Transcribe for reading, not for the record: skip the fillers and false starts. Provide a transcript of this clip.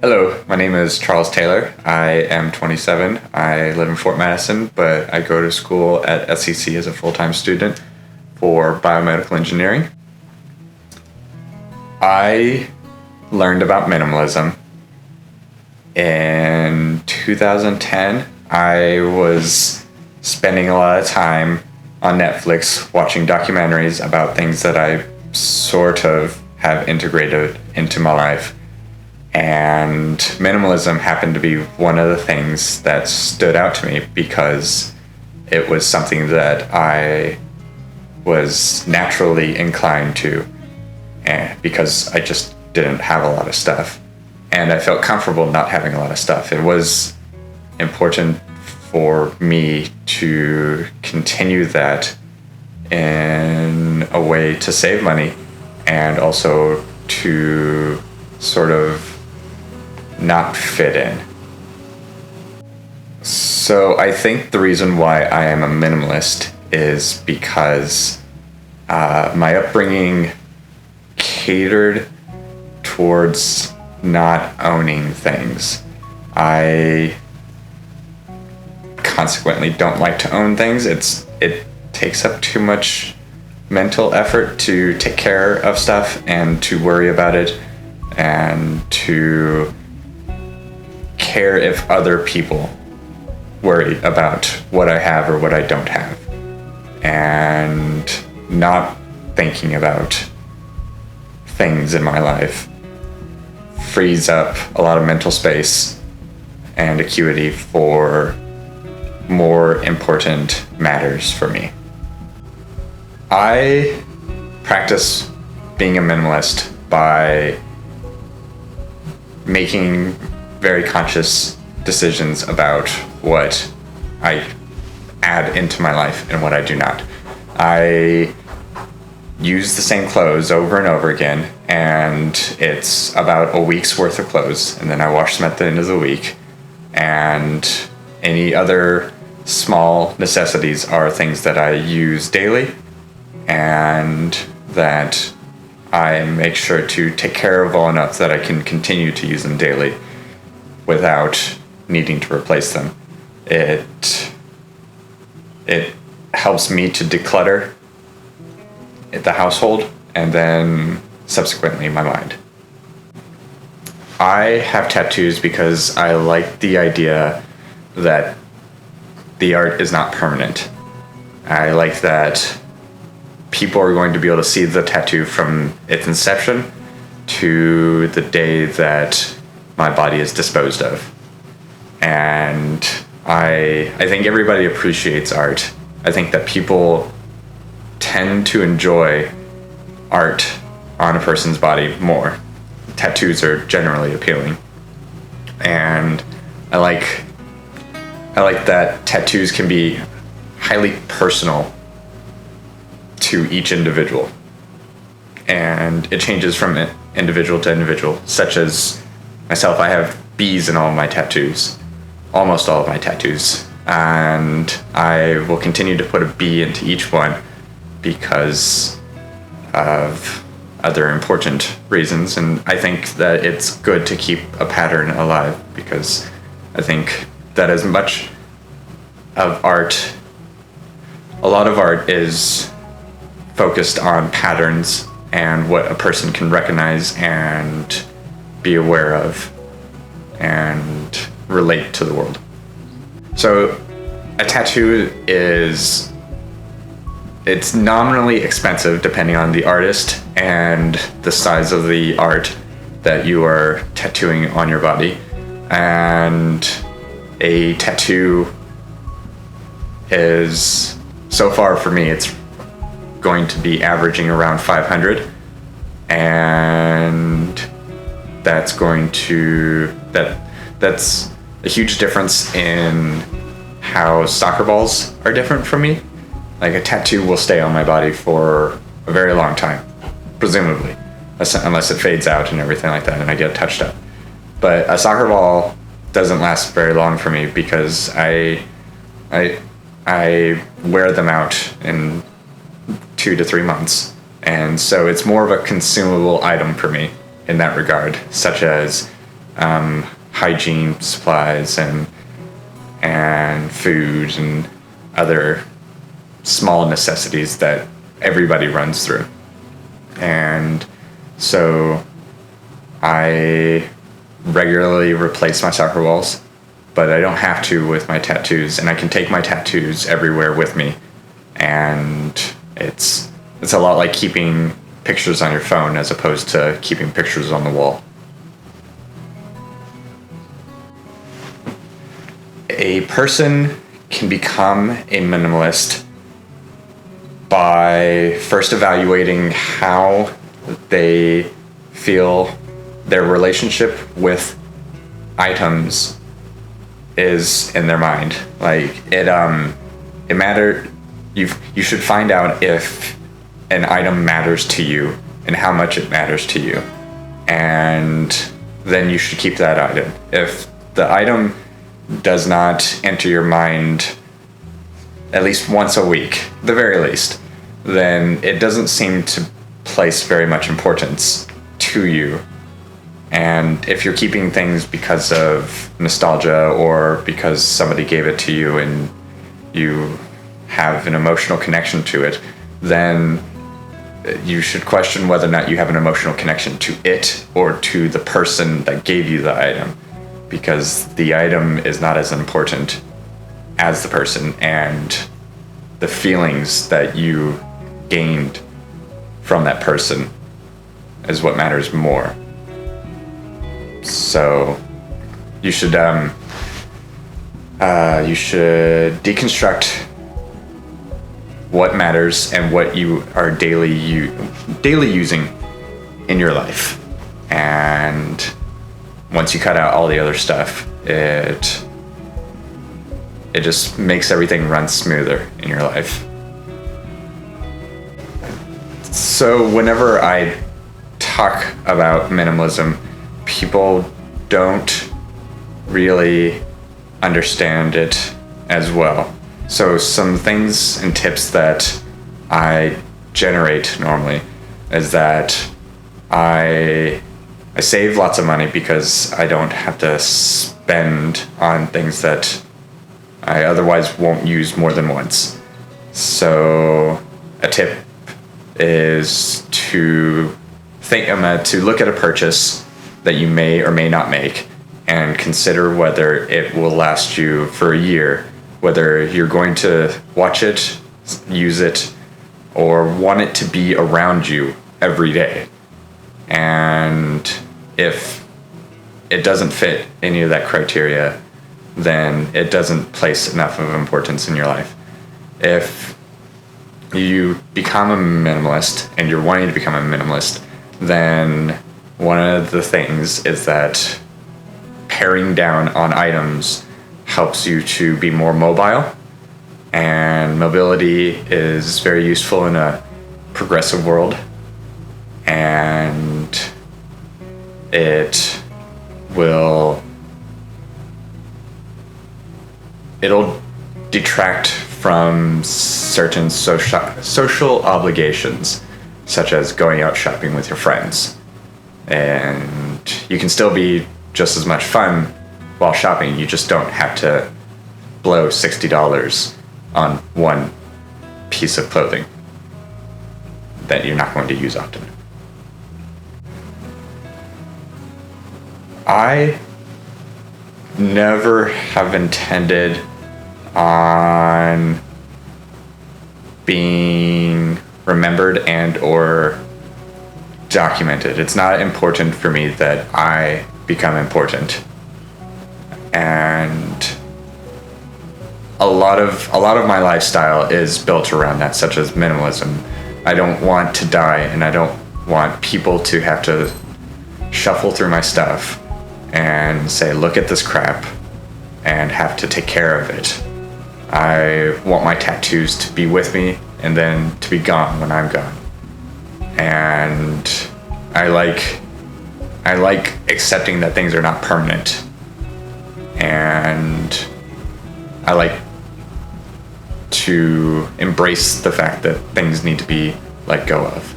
Hello, my name is Charles Taylor. I am 27. I live in Fort Madison, but I go to school at SCC as a full-time student for biomedical engineering. I learned about minimalism in 2010. I was spending a lot of time on Netflix watching documentaries about things that I sort of have integrated into my life. And minimalism happened to be one of the things that stood out to me because it was something that I was naturally inclined to, and because I just didn't have a lot of stuff. And I felt comfortable not having a lot of stuff. It was important for me to continue that in a way to save money and also to sort of not fit in. So I think the reason why I am a minimalist is because my upbringing catered towards not owning things. I consequently don't like to own things. It takes up too much mental effort to take care of stuff and to worry about it and to care if other people worry about what I have or what I don't have, and not thinking about things in my life frees up a lot of mental space and acuity for more important matters for me. I practice being a minimalist by making very conscious decisions about what I add into my life and what I do not. I use the same clothes over and over again, and it's about a week's worth of clothes, and then I wash them at the end of the week. And any other small necessities are things that I use daily and that I make sure to take care of well enough that I can continue to use them daily without needing to replace them. It helps me to declutter the household and then subsequently my mind. I have tattoos because I like the idea that the art is not permanent. I like that people are going to be able to see the tattoo from its inception to the day that my body is disposed of. And I think everybody appreciates art. I think that people tend to enjoy art on a person's body more. Tattoos are generally appealing. And I like that tattoos can be highly personal to each individual. And it changes from individual to individual, such as myself. I have bees in all of my tattoos, almost all of my tattoos, and I will continue to put a bee into each one because of other important reasons. And I think that it's good to keep a pattern alive, because I think that as much of art, a lot of art is focused on patterns and what a person can recognize and be aware of and relate to the world. So a tattoo it's nominally expensive depending on the artist and the size of the art that you are tattooing on your body. And a tattoo is, so far for me, it's going to be averaging around $500, and that's a huge difference in how soccer balls are different from me. Like, a tattoo will stay on my body for a very long time, presumably, unless it fades out and everything like that and I get it touched up. But a soccer ball doesn't last very long for me because I wear them out in 2 to 3 months. And so it's more of a consumable item for me in that regard, such as hygiene supplies and food and other small necessities that everybody runs through. And so I regularly replace my soccer balls, but I don't have to with my tattoos, and I can take my tattoos everywhere with me. And it's a lot like keeping pictures on your phone as opposed to keeping pictures on the wall. A person can become a minimalist by first evaluating how they feel their relationship with items is in their mind. Like it matter. You should find out if an item matters to you and how much it matters to you, and then you should keep that item. If the item does not enter your mind at least once a week, the very least, then it doesn't seem to place very much importance to you. And if you're keeping things because of nostalgia or because somebody gave it to you and you have an emotional connection to it, then you should question whether or not you have an emotional connection to it or to the person that gave you the item, because the item is not as important as the person, and the feelings that you gained from that person is what matters more. So you should deconstruct what matters and what you are daily using in your life. And once you cut out all the other stuff, it just makes everything run smoother in your life. So whenever I talk about minimalism, people don't really understand it as well. So some things and tips that I generate normally is that I save lots of money because I don't have to spend on things that I otherwise won't use more than once. So a tip is to look at a purchase that you may or may not make and consider whether it will last you for a year, whether you're going to watch it, use it, or want it to be around you every day. And if it doesn't fit any of that criteria, then it doesn't place enough of importance in your life. If you become a minimalist and you're wanting to become a minimalist, then one of the things is that paring down on items helps you to be more mobile, and mobility is very useful in a progressive world, and it'll detract from certain social obligations, such as going out shopping with your friends. And you can still be just as much fun while shopping. You just don't have to blow $60 on one piece of clothing that you're not going to use often. I never have intended on being remembered and or documented. It's not important for me that I become important. And a lot of my lifestyle is built around that, such as minimalism. I don't want to die, and I don't want people to have to shuffle through my stuff and say, look at this crap, and have to take care of it. I want my tattoos to be with me and then to be gone when I'm gone. And I like accepting that things are not permanent. And I like to embrace the fact that things need to be let go of.